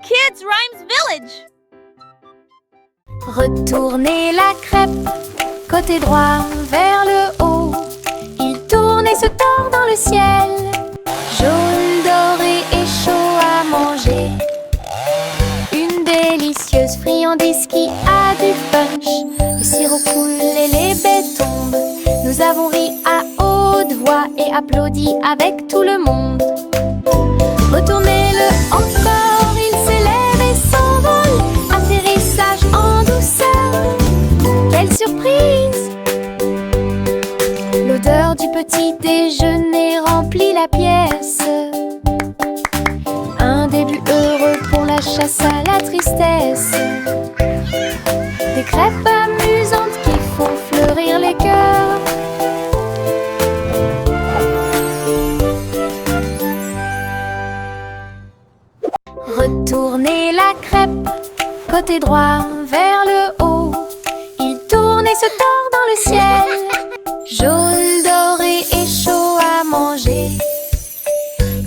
Kids Rhymes Village. Retournez la crêpe, côté droit vers le haut. Il tourne et se tord dans le ciel. Jaune, doré et chaud à manger. Une délicieuse friandise qui a du punch. Le sirop coule et les baies tombent. Nous avons ri à haute voix et applaudi avec tout le monde. Retournez-le encore, il s'élève et s'envole. Atterrissage en douceur, quelle surprise! L'odeur du petit déjeuner remplit la pièce. Un début heureux pour la chasse à la tristesse. Des crêpes amusantes qui font fleurir les cœurs. Retournez la crêpe, côté droit vers le haut. Il tourne et se tord dans le ciel. Jaune, doré et chaud à manger.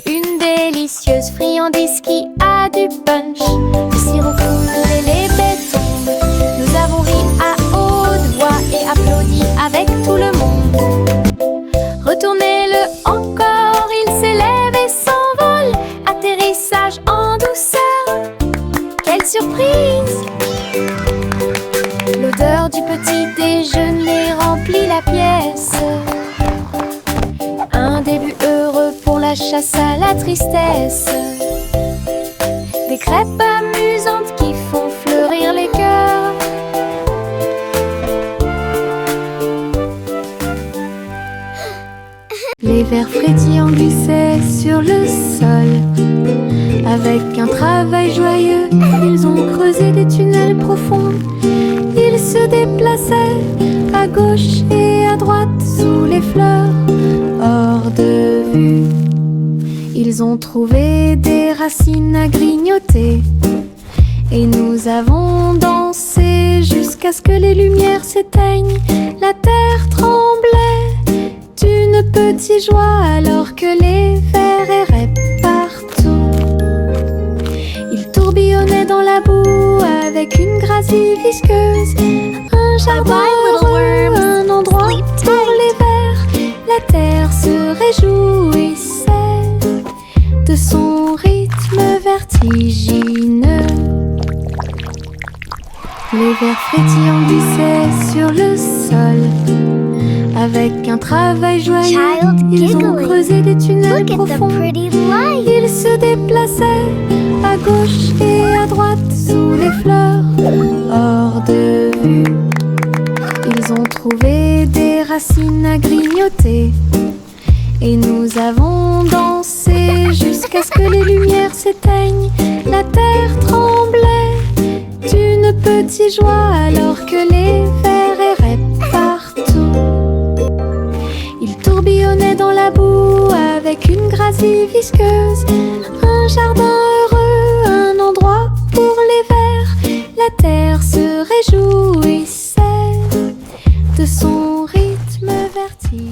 Une délicieuse friandise qui a du punch. Le sirop coule et les baies tombent. Nous avons ri à haute voix et applaudi avec tout le monde. Retournez-le encore, il s'élève et s'envole. Atterrissage en douceur, quelle surprise! L'odeur du petit déjeuner remplit la pièce. Un début heureux pour la chasse à la tristesse. Des crêpes amusantes qui font fleurir les cœurs. Les vers frétillants glissaient sur le sol. Avec un travail joyeux, ils ont creusé des tunnels profonds. Ils se déplaçaient à gauche et à droite sous les fleurs, hors de vue. Ils ont trouvé des racines à grignoter. Et nous avons dansé jusqu'à ce que les lumières s'éteignent. La terre tremblait d'une petite joie alors que les vers erraient partout. Ils tourbillonnaient dans la boue avec une gracie visqueuse. Un jardin heureux, un endroit pour les vers. La terre se réjouissait de son rythme vertigineux. Les vers frétillants glissaient sur le sol. Avec un travail joyeux, ils ont creusé des tunnels profonds. Ils se déplaçaient à gauche et à droite sous les fleurs, hors de vue. Ils ont trouvé des racines à grignoter. Et nous avons dansé jusqu'à ce que les lumières s'éteignent. La terre tremblait d'une petite joie alors que les vers erraient partout. Ils tourbillonnaient dans la boue avec une gracie visqueuse. Un jardin heureux, un endroit pour les vers. La terre se réjouissait de son rythme vertigineux.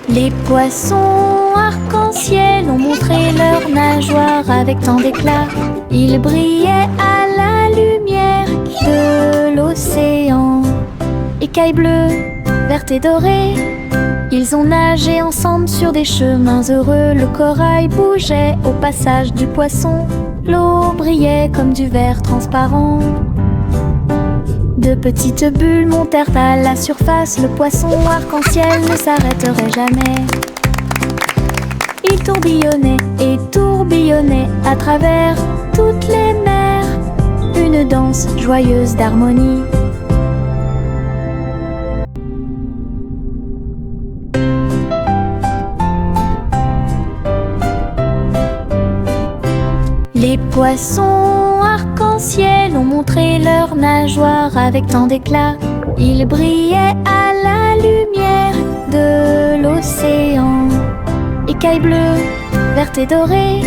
Les poissons arc-en-ciel ont montré leurs nageoires avec tant d'éclat. Ils brillaient à la lumière de l'océan. Écailles bleues, vertes et dorées, ils ont nagé ensemble sur des chemins heureux. Le corail bougeait au passage du poisson. L'eau brillait comme du verre transparent. De petites bulles montèrent à la surface. Le poisson arc-en-ciel ne s'arrêterait jamais. Il tourbillonnait et tourbillonnait à travers toutes les mers. Une danse joyeuse d'harmonie. Les poissons arc-en-ciel ont montré leurs nageoires avec tant d'éclat. Ils brillaient à la lumière de l'océan. Écailles bleues, vertes et dorées,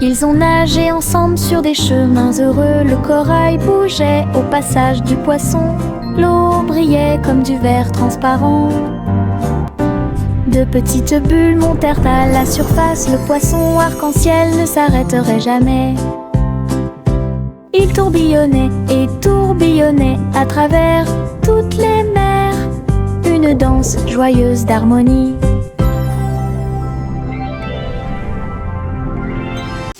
ils ont nagé ensemble sur des chemins heureux. Le corail bougeait au passage du poisson. L'eau brillait comme du verre transparent. De petites bulles montèrent à la surface. Le poisson arc-en-ciel ne s'arrêterait jamais. Il tourbillonnait et tourbillonnait à travers toutes les mers, une danse joyeuse d'harmonie.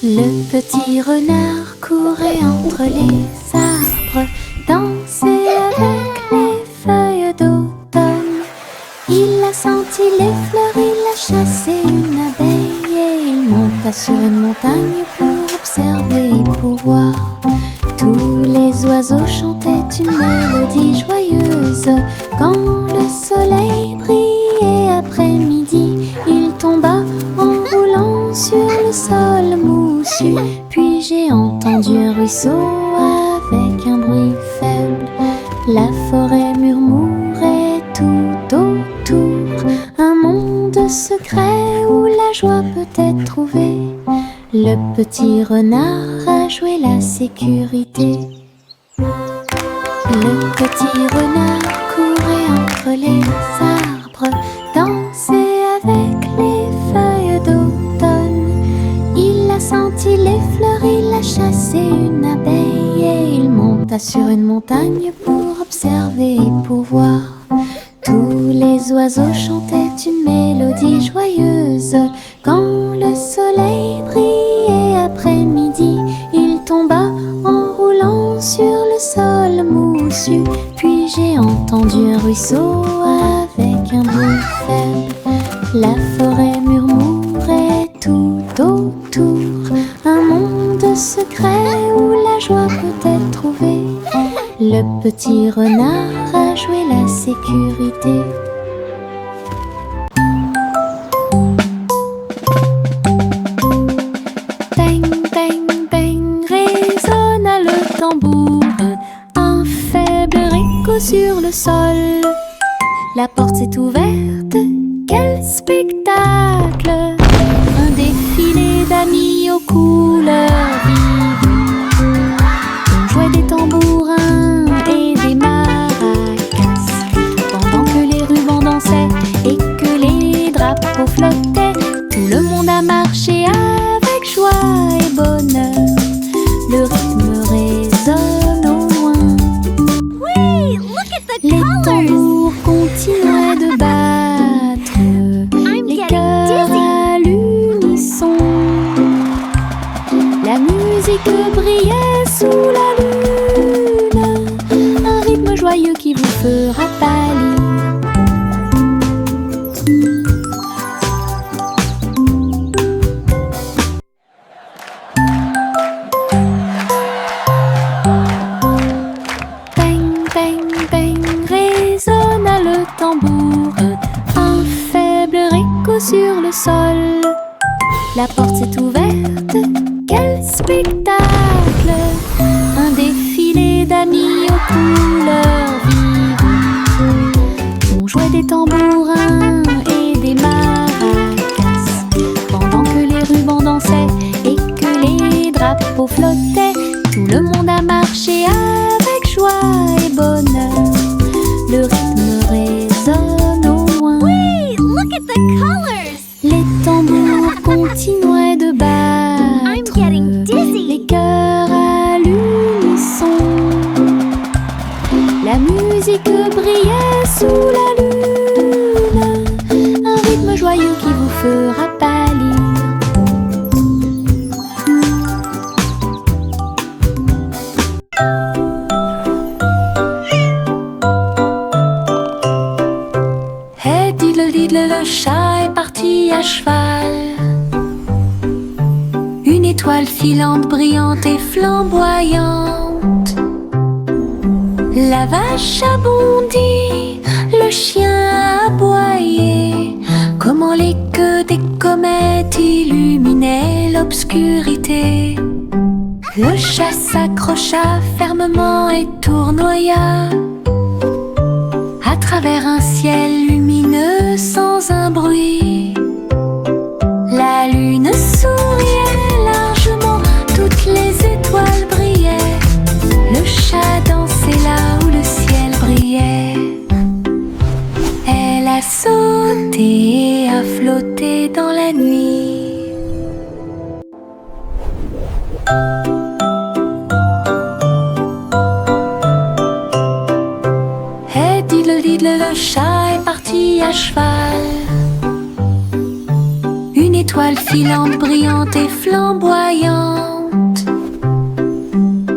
Le petit renard courait entre les arbres, dansait avec les feuilles d'automne. Il a senti les fleurs, il a chassé une abeille et il monta sur une montagne pour observer et pour voir. Tous les oiseaux chantaient une mélodie joyeuse. Quand le soleil brillait après-midi, il tomba en roulant sur le sol moussu. Puis j'ai entendu un ruisseau avec un bruit faible. La forêt murmurait tout autour, un monde secret où la joie peut être trouvée. Le petit renard a joué la sécurité. Le petit renard courait entre les arbres, dansait avec les feuilles d'automne. Il a senti les fleurs, il a chassé une abeille et il monta sur une montagne pour observer et pour voir. Tous les oiseaux chantaient une mélodie joyeuse. Quand le soleil brillait après-midi, il tomba en roulant sur le sol moussu. Puis j'ai entendu un ruisseau avec un bruit faible. La forêt murmurait tout autour, un monde secret où la joie peut être trouvée. Le petit renard a joué la sécurité. Bang, bang, bang, résonna le tambour. Un faible écho sur le sol. La porte s'est ouverte, quel spectacle! Un défilé d'amis aux couleurs vives. On jouait des tambourins et des maracas, pendant que les rubans dansaient et que les drapeaux flottaient. Tout le monde a marché avec joie et bonheur. Le rythme résonne au loin. Wait, look at the Les colors! tambours continuaient de battre, les getting cœurs dizzy. à l'unisson. La musique brillait sous la lune, un rythme joyeux qui vous fera pâlir. Bang, bang, bang, résonna le tambour. Un faible écho sur le sol. La porte s'est ouverte, quel spectacle! Un défilé d'amis aux couleurs vives. On jouait des tambourins et des maracas, pendant que les rubans dansaient et que les drapeaux flottaient. Tout le monde a marché avec joie et bonheur. Le rythme résonne au loin. Wait, look at the colors! Les tambours continuaient de battre. I'm getting dizzy. Les cœurs à l'unisson. La musique brillait sous la lune, un rythme joyeux qui vous fera pâlir. Hey diddle diddle, le chat est parti à cheval. Une étoile filante, brillante et flamboyante. La vache a bondi, le chien a aboyé. Comment les queues des comètes illuminaient l'obscurité. Le chat s'accrocha fermement et tournoya à travers un ciel lumineux sans un bruit. La lune souriait largement, toutes les étoiles brillaient. Le chat dansait là où le ciel brillait. Elle a sauté sauter et à flotter dans la nuit. Et diddle-diddle, le chat est parti à cheval. Une étoile filante, brillante et flamboyante.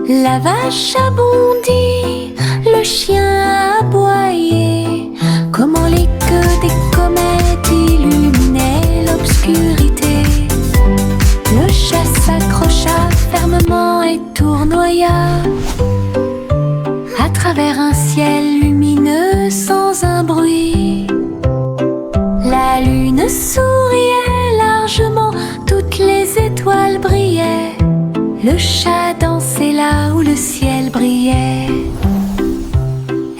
La vache a bondi, le chien a aboyé. Comment les queues des comètes illuminaient l'obscurité. Le chat s'accrocha fermement et tournoya à travers un ciel lumineux sans un bruit. La lune souriait largement, toutes les étoiles brillaient. Le chat dansait là où le ciel brillait.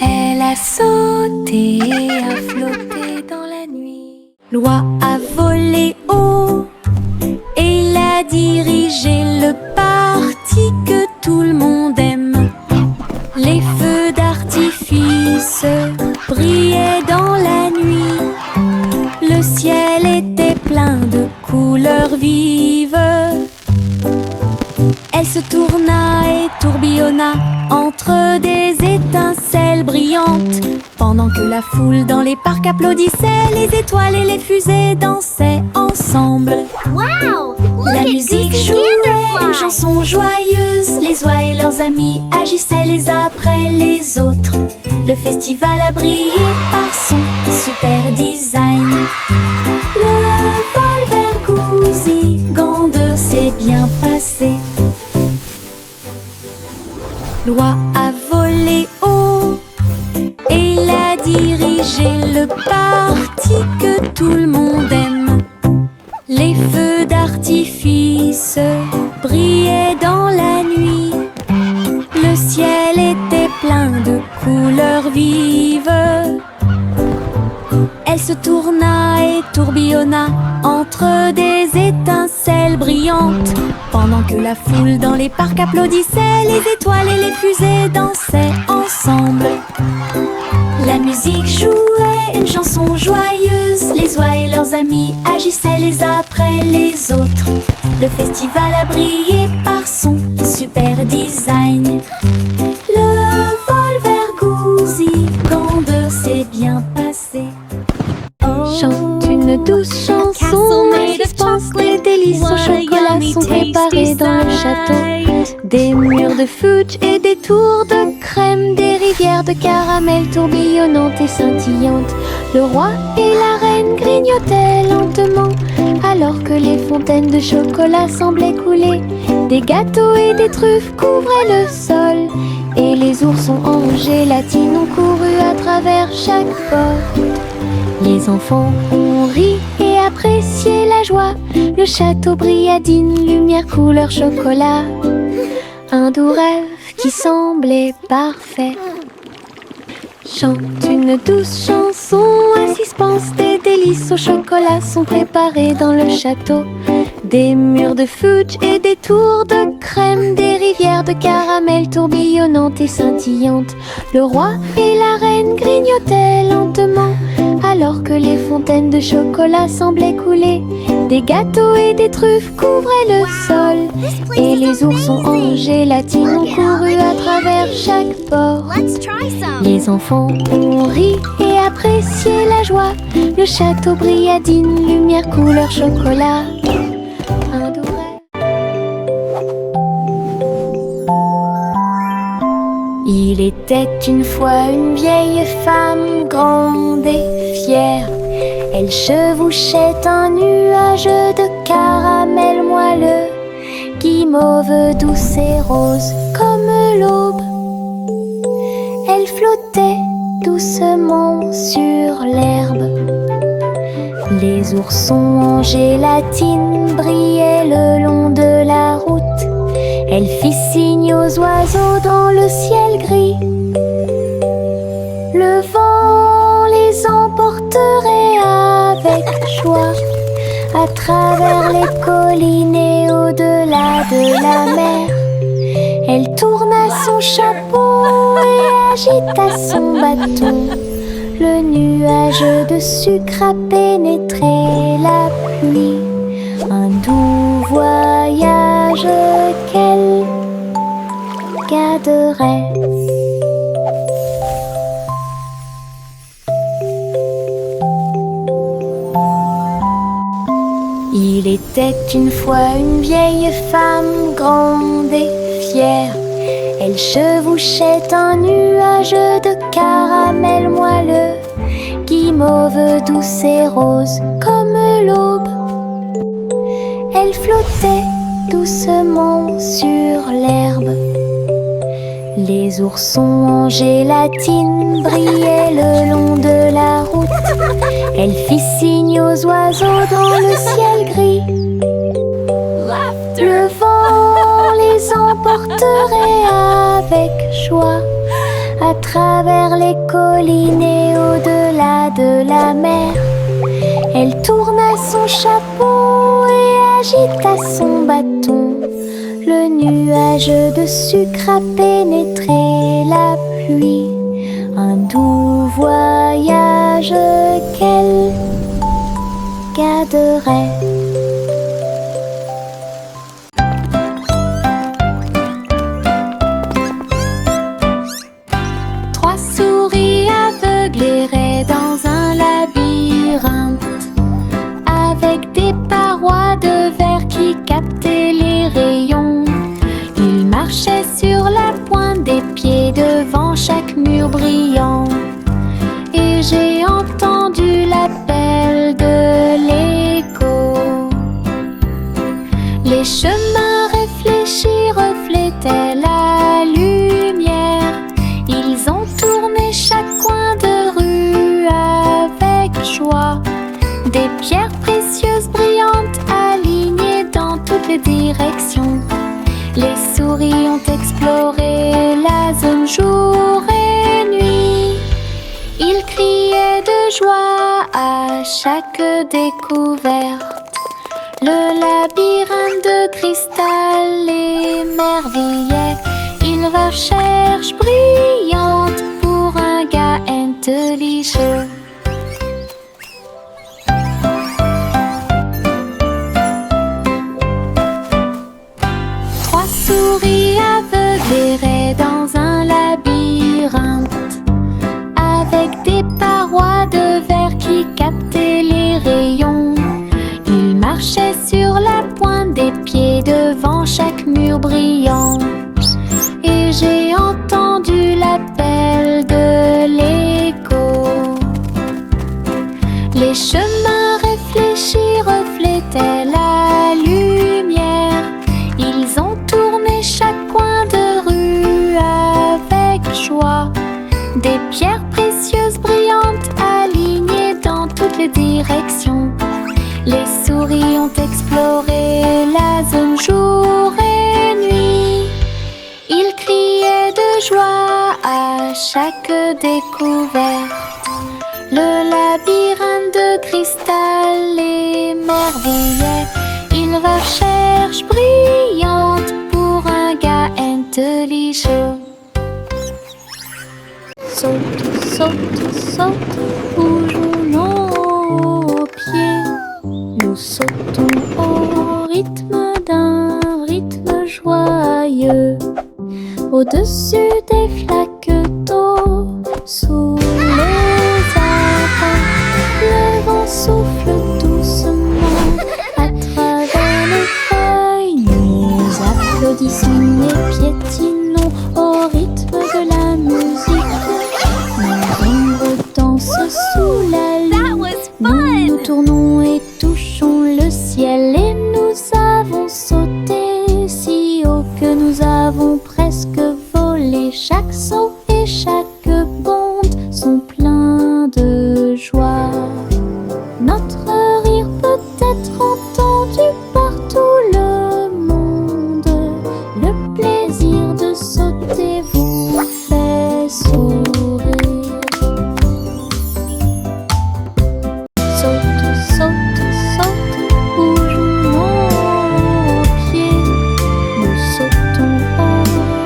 Elle a sauté et a flotté dans la nuit. L'oie a volé haut et il a dirigé le parti que tout le monde aime. Les feux d'artifice brillaient dans la nuit. Le ciel était plein de couleurs vives. Elle se tourna et tourbillonna entre des étincelles brillantes. Pendant que la foule dans les parcs applaudissait, les étoiles et les fusées dansaient ensemble. Wow! La Look at musique these jouait une butterflies. chanson joyeuse. Les oies et leurs amis agissaient les uns après les autres. Le festival a brillé par son super design. Le vol vers Goosey-Gander s'est bien passé. L'oie a volé haut et il a dirigé le parti que tout le monde aime. Les feux d'artifice brillaient dans la nuit. Le ciel était plein de couleurs vives. Elle se tourna et tourbillonna entre des étincelles brillantes. Pendant que la foule dans les parcs applaudissait, les étoiles et les fusées dansaient ensemble. La musique jouait une chanson joyeuse. Les oies et leurs amis agissaient les uns après les autres. Le festival a brillé par son super design. Le vol vers Goosey-Gander s'est bien passé. Chante une douce chanson en suspense. Des délices au chocolat sont préparés dans le château. Des murs de fudge et des tours de crème. Des rivières de caramel tourbillonnantes et scintillantes. Le roi et la reine grignotaient lentement alors que les fontaines de chocolat semblaient couler. Des gâteaux et des truffes couvraient le sol. Et les oursons en gélatine ont couru à travers chaque porte. Les enfants ont ri et apprécié la joie. Le château brilla d'une lumière couleur chocolat. Un doux rêve qui semblait parfait. Chante une douce chanson à suspense. Des délices au chocolat sont préparés dans le château. Des murs de fudge et des tours de crème. Des rivières de caramel tourbillonnantes et scintillantes. Le roi et la reine grignotaient lentement alors que les fontaines de chocolat semblaient couler. Des gâteaux et des truffes couvraient le sol. Et les oursons en gélatine ont couru à travers chaque porte. Let's try some. Les enfants ont ri et apprécié la joie. Le château brilla d'une lumière couleur chocolat. Un doux rêve. Il était une fois une vieille femme grande et fière. Elle chevauchait un nuage de caramel moelleux, guimauve douce et rose comme l'aube. Elle flottait doucement sur l'herbe. Les oursons en gélatine brillaient le long de la route. Elle fit signe aux oiseaux dans le ciel gris. Le vent les emporterait avec joie à travers les collines et au-delà de la mer. Elle tourna son chapeau et agita son bâton. Le nuage de sucre a pénétré la pluie. Un doux voyage qu'elle garderait. Il était une fois une vieille femme grande et fière. Elle chevauchait un nuage de caramel moelleux, guimauve douce et rose comme l'aube. Elle flottait doucement sur l'herbe. Les oursons en gélatine brillaient le long de la route. Elle fit signe aux oiseaux dans le ciel gris. Le vent les emporterait avec joie à travers les collines et au-delà de la mer. Elle tourna son chapeau et agita son bâton. Le nuage de sucre a pénétré la pluie. Un doux voyage qu'elle garderait. Trois souris aveugles erraient dans un labyrinthe, avec des parois de verre qui captaient les rayons. Ils marchaient sur la pointe des pieds devant chaque mur brillant. Et j'ai entendu l'appel de l'écho. Les chemins réfléchis reflétaient la lumière. Ils ont tourné chaque coin de rue avec joie. Des pierres précieuses brillantes alignées dans toutes les directions. Les souris ont exploré la zone jour et nuit. Ils criaient de joie à chaque découverte. Le labyrinthe de cristal émerveillait. Une recherche brillante pour un gars intelligent. Trois souris aveugles erraient dans un labyrinthe, avec des parois de verre qui captaient les rayons. Ils marchaient sur la pointe des pieds devant chaque mur brillant. Et j'ai entendu l'appel de l'écho. Les chemins réfléchis reflétaient la lumière. Ils ont tourné chaque coin de rue avec joie. Des pierres précieuses brillantes alignées dans toutes les directions. Les souris ont exploré la zone jour et nuit. Ils criaient de joie à chaque découverte. Le labyrinthe de cristal émerveillait. Une recherche brillante pour un gars intelligent. Saute, saute, saute, bougeons nos pieds. Nous sautons au rythme d'un rythme joyeux. Au-dessus des flaques d'eau, sous les arbres, le vent souffle doucement à travers les feuilles. Nous applaudissons et piétinons au rythme de la musique. Nos ombres dansent sous la lune. Nous nous tournons et touchons le ciel. Et nous avons sauté si haut que nous avons presque volé. Chaque saut et chaque bonde sont pleins de joie. Notre rire peut être entendu par tout le monde. Le plaisir de sauter vous fait sourire. Saute, saute, saute, bougeons nos pieds. Nous sautons au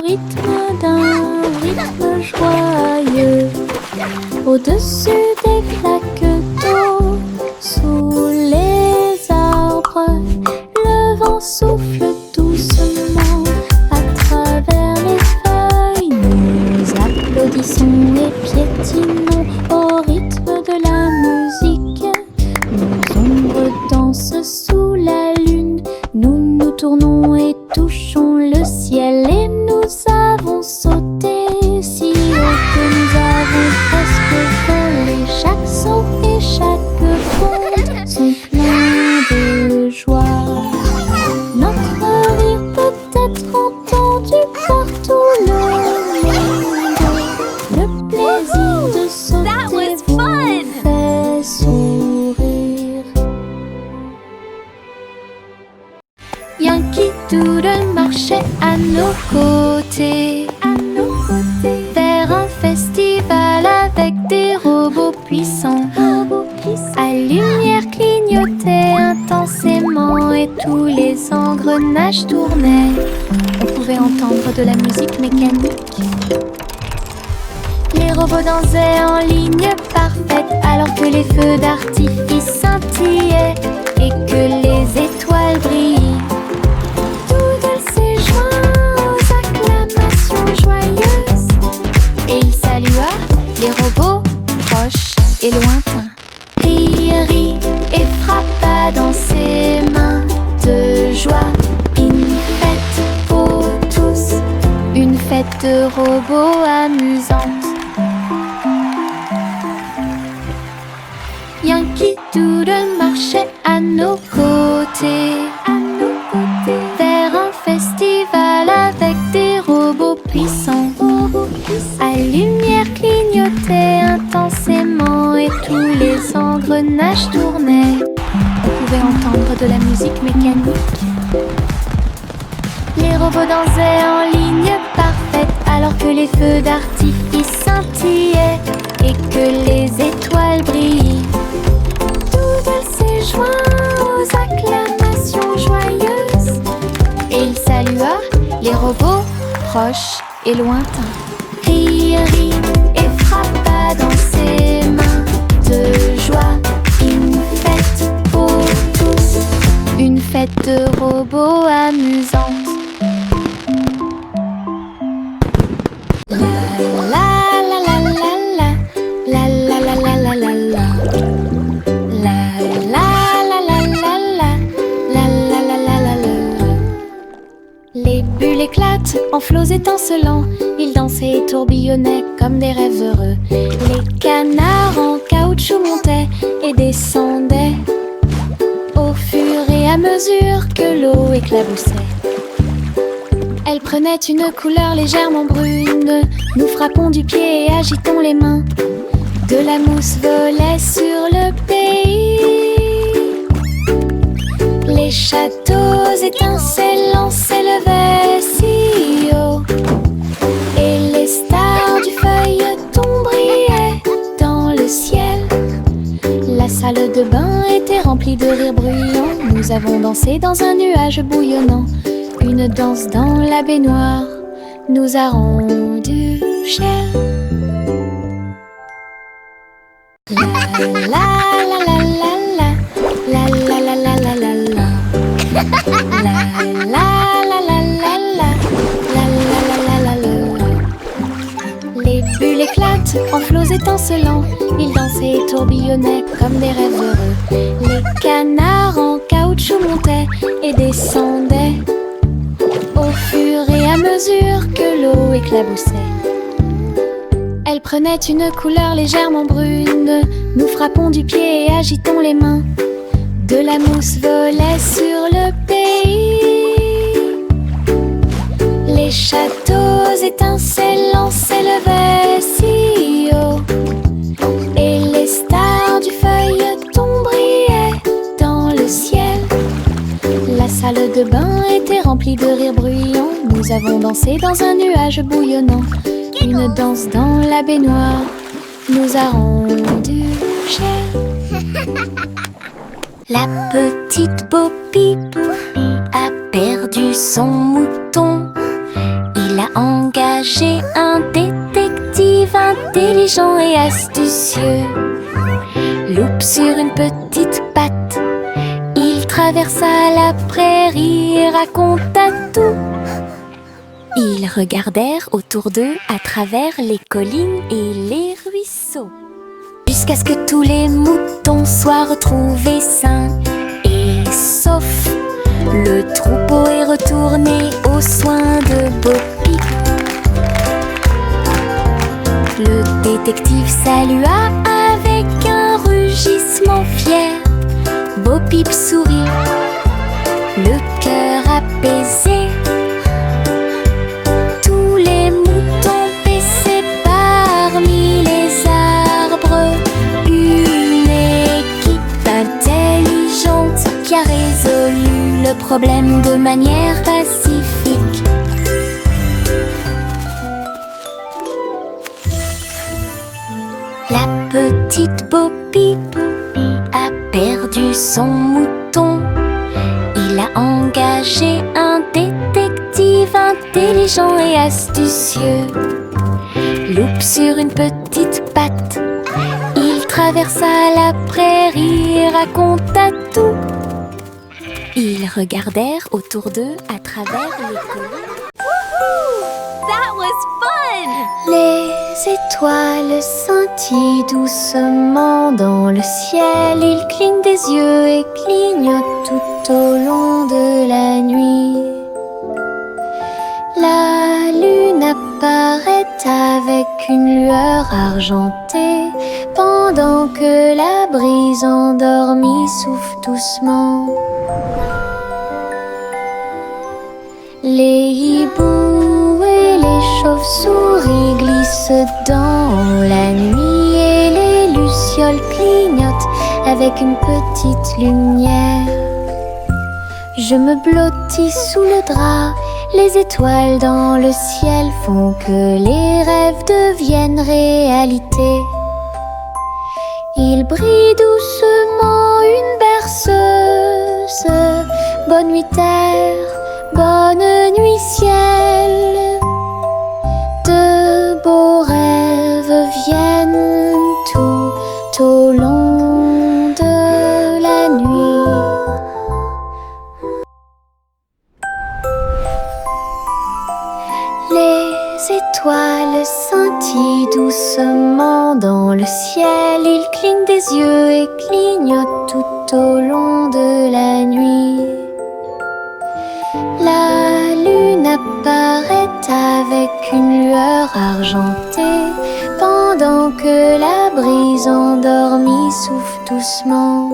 rythme d'un rythme joyeux. Au-dessus nos côtés, vers un festival avec des robots puissants. À lumière clignotait intensément et tous les engrenages tournaient. On pouvait entendre de la musique mécanique. Les robots dansaient en ligne parfaite alors que les feux d'artifice scintillaient et que les étoiles brillaient. Doodle s'est joint aux acclamations joyeuses et il salua les robots proches et lointains. Rit et frappa dans ses mains de joie. Une fête pour tous, une fête de robots amusante. Yankee Doodle marchait à nos côtés, vers un festival avec des robots puissants. À lumière clignotait intensément et tous les engrenages tournaient. On pouvait entendre de la musique mécanique. Les robots dansaient en ligne parfaite alors que les feux d'artifice scintillaient et que les étoiles brillaient. Doodle s'est joint aux acclamations joyeuses et il salua les robots proches et lointains. Rit et frappa dans ses mains de joie. Une fête pour tous, une fête de robots amusante. La la la la la la, la la la la la la la. La la la la la la, la la la la la la. Les bulles éclatent en flots étincelants. Ils dansaient et tourbillonnaient comme des rêves heureux. Les canards en caoutchouc montaient et descendaient au fur et à mesure que l'eau éclaboussait. Elle prenait une couleur légèrement brune. Nous frappons du pied et agitons les mains. De la mousse volait sur le pays. Les châteaux étincelants s'élevaient si haut et les stars du feuilleton brillaient dans le ciel. La salle de bain était remplie de rires bruyants. Nous avons dansé dans un nuage bouillonnant. Une danse dans la baignoire nous a rendu cher. La la la la la la, la la la la la la la. La la la la la la, la la la la la. Les bulles éclatent en flots étincelants. Ils dansaient et tourbillonnaient comme des rêves heureux. Les canards en caoutchouc montaient et descendaient au fur et à mesure que l'eau éclaboussait. Elle prenait une couleur légèrement brune. Nous frappons du pied et agitons les mains. De la mousse volait sur le pays. Les châteaux étincelants s'élevaient si haut et les stars du feuilleton brillaient dans le ciel. La salle de bain était remplie de rires bruyants. Nous avons dansé dans un nuage bouillonnant. Une danse dans la baignoire nous a rendu cher. La petite Bo Peep a perdu son mouton. Il a engagé un détective intelligent et astucieux. Loupe sur une petite patte, il traversa la prairie et raconta tout. Ils regardèrent autour d'eux à travers les collines et les ruisseaux, jusqu'à ce que tous les moutons soient retrouvés sains et saufs. Le troupeau est retourné aux soins de Bo Peep. Le détective salua avec un rugissement fier. Bo Peep sourit, le cœur apaisé. Tous les moutons paissaient parmi les arbres. Une équipe intelligente qui a résolu le problème de manière pacifique. Petite Bobby a perdu son mouton. Il a engagé un détective intelligent et astucieux. Loup sur une petite patte, il traversa la prairie et raconta tout. Ils regardèrent autour d'eux à travers les collines. That was fun! Les étoiles scintillent doucement dans le ciel. Ils clignent des yeux et clignotent tout au long de la nuit. La lune apparaît avec une lueur argentée, pendant que la brise endormie souffle doucement. Les hiboux et les chauves-souris glissent dans la nuit et les lucioles clignotent avec une petite lumière. Je me blottis sous le drap, les étoiles dans le ciel font que les rêves deviennent réalité. Il brille doucement une berceuse. Bonne nuit terre, bonne nuit ciel. De beaux rêves viennent tout au long de la nuit. Les étoiles scintillent doucement dans le ciel. Ils clignent des yeux et clignotent tout au long de la nuit. La lune apparaît avec une lueur argentée, pendant que la brise endormie souffle doucement.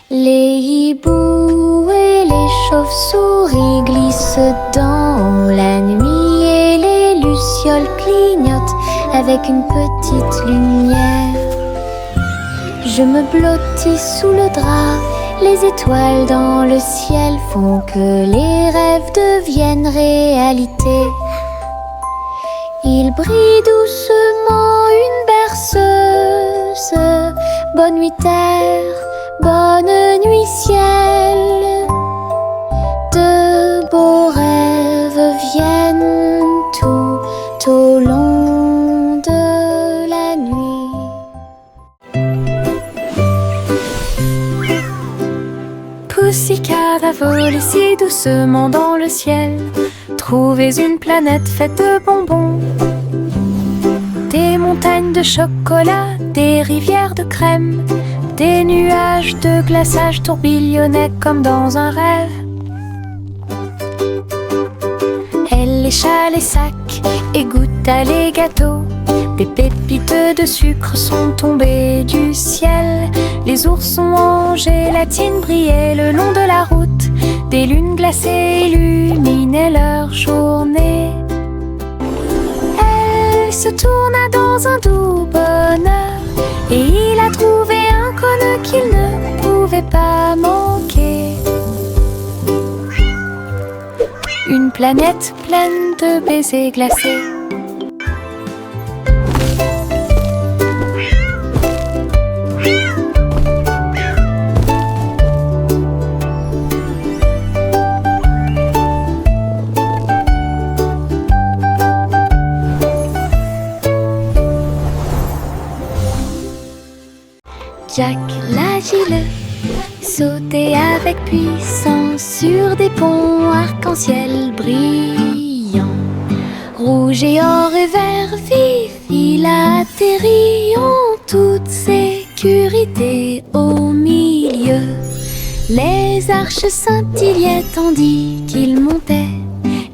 Les hiboux et les chauves-souris glissent dans la nuit et les lucioles clignotent avec une petite lumière. Je me blottis sous le drap, les étoiles dans le ciel font que les rêves deviennent réalité. Il brille doucement une berceuse. Bonne nuit terre, bonne nuit ciel. De beaux rêves viennent tout au long de la nuit. Pussycat a volé si doucement dans le ciel. Trouvez une planète faite de bonbons. Des montagnes de chocolat, des rivières de crème, des nuages de glaçage tourbillonnaient comme dans un rêve. Elle lécha les sacs et goûta les gâteaux. Des pépites de sucre sont tombées du ciel. Les oursons en gélatine brillaient le long de la route. Des lunes glacées illuminaient leur journée. Elle se tourna dans un doux bonheur et il a trouvé un cône qu'il ne pouvait pas manquer. Une planète pleine de baisers glacés. Jack l'agile sautait avec puissance sur des ponts arc-en-ciel brillants. Rouge et or et vert vif, il a atterri en toute sécurité au milieu. Les arches scintillaient tandis qu'il montait.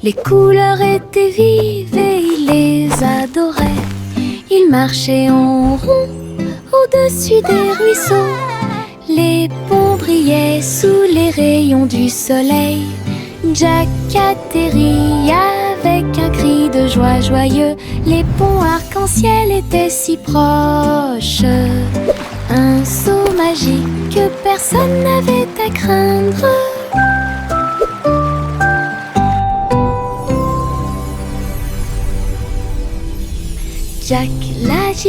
Les couleurs étaient vives et il les adorait. Il marchait en rond au-dessus des ruisseaux. Les ponts brillaient sous les rayons du soleil. Jack atterrit avec un cri de joie joyeux. Les ponts arc-en-ciel étaient si proches. Un saut magique que personne n'avait à craindre.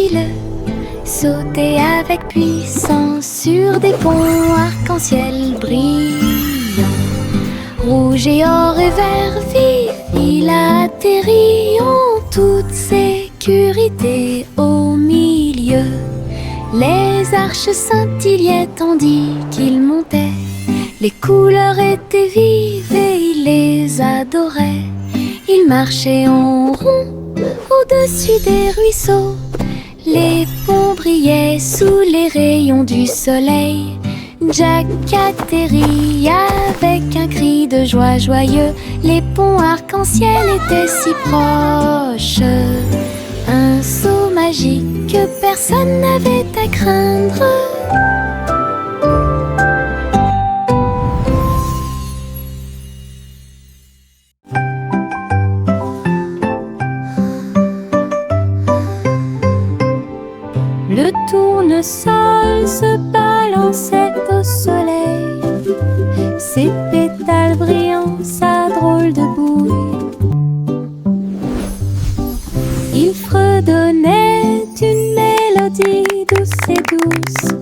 fabuleux. Sauter avec puissance sur des ponts arc-en-ciel brillants. Rouge et or et vert vif, il atterrit en toute sécurité au milieu. Les arches scintillaient tandis qu'il montait. Les couleurs étaient vives et il les adorait. Il marchait en rond au-dessus des ruisseaux. Les ponts brillaient sous les rayons du soleil. Jack atterrit avec un cri de joie joyeux. Les ponts arc-en-ciel étaient si proches. Un saut magique que personne n'avait à craindre. Le tournesol se balançait au soleil, ses pétales brillants, sa drôle de bouille. Il fredonnait une mélodie douce et douce,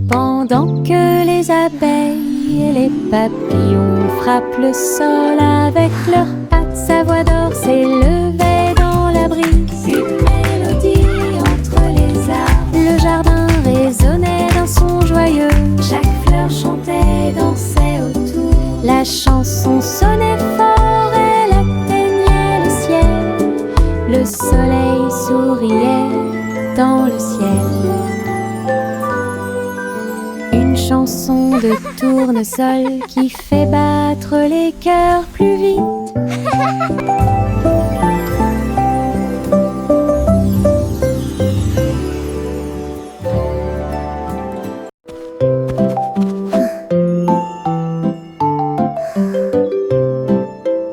pendant que les abeilles et les papillons frappent le sol avec leurs pattes. Sa voix d'or s'élevait dans la brise, une mélodie entre les arbres. Le jardin résonnait d'un son joyeux, chaque fleur chantait, dansait autour. La chanson sonnait fort, elle atteignait le ciel. Le soleil souriait dans le ciel. Une chanson de tournesol qui fait battre les cœurs plus vite.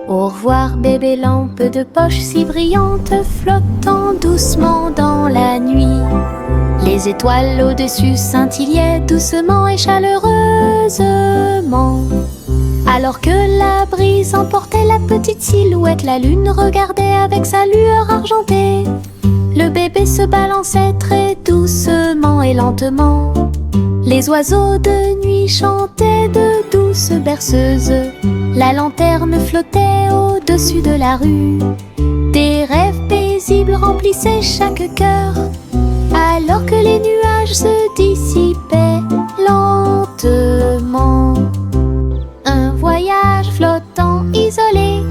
Au revoir bébé lampe de poche si brillante, flottant doucement dans la nuit. Les étoiles au-dessus scintillaient doucement et chaleureusement. Alors que la brise emportait la petite silhouette, la lune regardait avec sa lueur argentée. Le bébé se balançait très doucement et lentement. Les oiseaux de nuit chantaient de douces berceuses. La lanterne flottait au-dessus de la rue. Des rêves paisibles remplissaient chaque cœur, alors que les nuages se dissipaient lentement. Un voyage flottant isolé.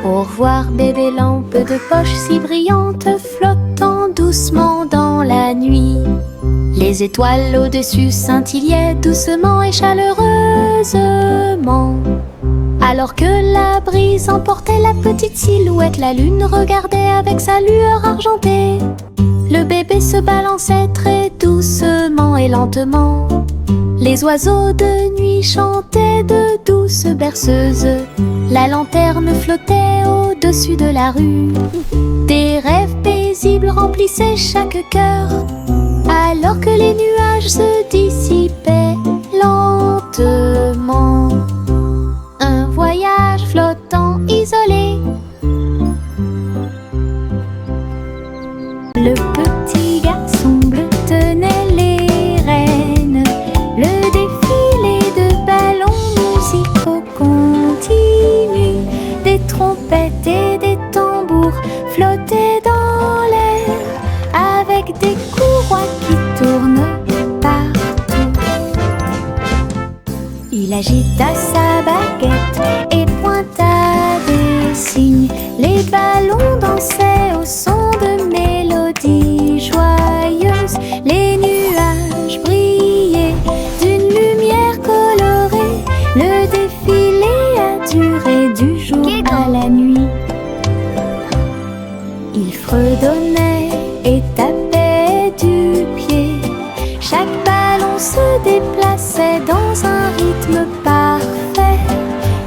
Au revoir bébé lampe de poche si brillante, flottant doucement dans la nuit. Les étoiles au-dessus scintillaient doucement et chaleureusement. Alors que la brise emportait la petite silhouette, la lune regardait avec sa lueur argentée. Le bébé se balançait très doucement et lentement. Les oiseaux de nuit chantaient de douces berceuses. La lanterne flottait au-dessus de la rue. Des rêves paisibles remplissaient chaque cœur, alors que les nuages se dissipaient lentement. Un voyage flottant isolé. Le petit garçon bleu tenait les rênes. Le défilé de ballons musicaux continue. Des trompettes et des tambours flottaient dans l'air, avec des courroies qui tournent partout. Il agita sa baguette et pointa des signes. Les ballons dansaient au son de mélodies joyeuses. Les nuages brillaient d'une lumière colorée. Le défilé a duré du jour à la nuit. Il fredonnait et tapait du pied. Chaque ballon se déplaçait dans un rythme parfait.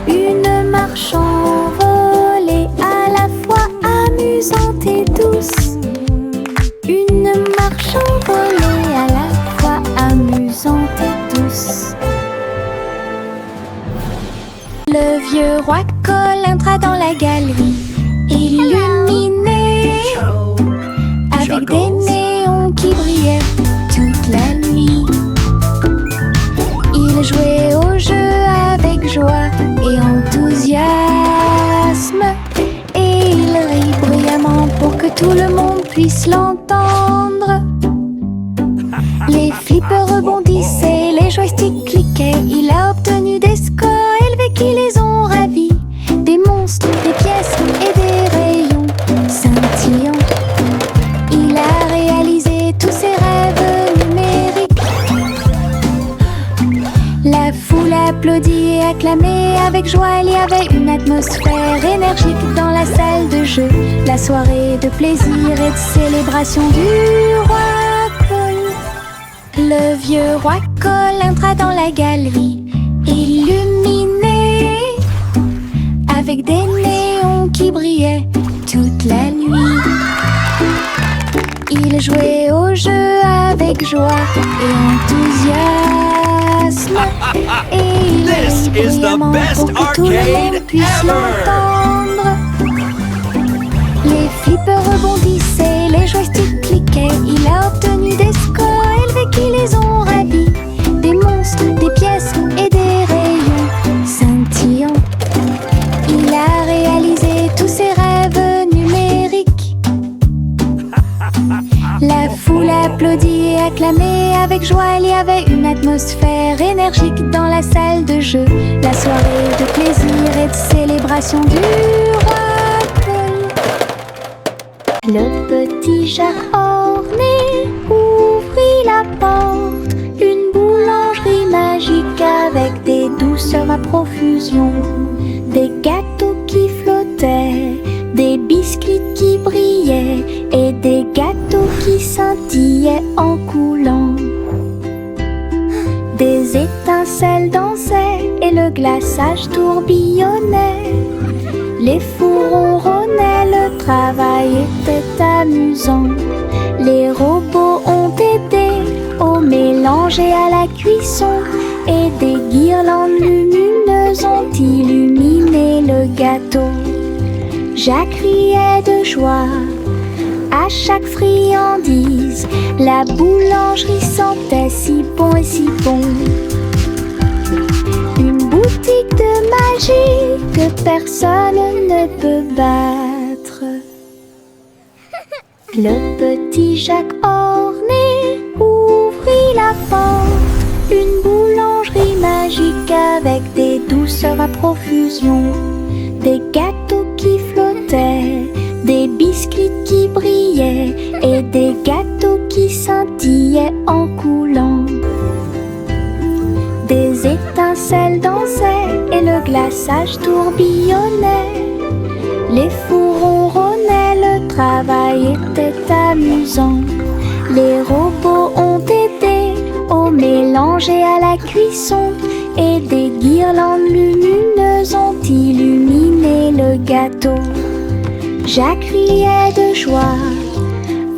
Une marche envolée, à la fois amusante et douce. Une marche envolée, à la fois amusante et douce. vieux roi Cole entra dans la galerie, illuminé, avec des néons qui brillaient toute la nuit. Il jouait au jeu avec joie et enthousiasme, et il rit bruyamment pour que tout le monde puisse l'entendre. Les flippers rebondissaient, les joysticks cliquaient. Il a obtenu des scores élevés qui les ont ravis. Des monstres, des pièces et des rayons scintillants. Il a réalisé tous ses rêves numériques. La foule applaudit et acclamait avec joie. Il y avait une atmosphère énergique dans la salle de jeu. La soirée de plaisir et de célébration du roi Cole. Le vieux roi Cole entra dans la galerie, illuminé, avec des néons qui brillaient toute la nuit. Il jouait au jeu avec joie et enthousiasme, et il rit bruyamment pour que tout le monde puisse l'entendre. Les flippers rebondissaient, les joysticks cliquaient. Il a obtenu des scores élevés qui les ont ravis. Des monstres, des pièces et des rayons scintillants. Il a réalisé tous ses rêves numériques. La foule applaudit et acclamait avec joie. Il y avait une atmosphère énergique dans la salle de jeu. La soirée de plaisir et de célébration du roi Cole. Le petit Jacques orné ouvrit la porte. Une boulangerie magique avec des douceurs à profusion. Des gâteaux qui flottaient, des biscuits qui brillaient et des gâteaux qui scintillaient en coulant. Des étincelles dansaient et le glaçage tourbillonnait. Les fours ronronnaient, le travail était amusant. Les robots ont aidé au mélange et à la cuisson, et des guirlandes lumineuses ont illuminé le gâteau. Jacques riait de joie à chaque friandise. La boulangerie sentait si bon et si bon. Une boutique de magie que personne ne peut battre. Le petit Jacques orné ouvrit la porte. Une boulangerie magique avec des douceurs à profusion. Des gâteaux qui flottaient, des biscuits qui brillaient et des gâteaux qui scintillaient en coulant. Des étincelles dansaient et le glaçage tourbillonnait. Les fours ronronnaient, le travail était amusant. Les robots ont aidé au mélange et à la cuisson, et des guirlandes lumineuses ont illuminé le gâteau. Jacques riait de joie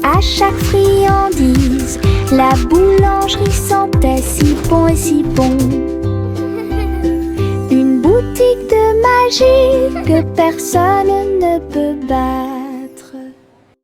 à chaque friandise. La boulangerie sentait si bon et si bon. Une boutique de magie que personne ne peut battre.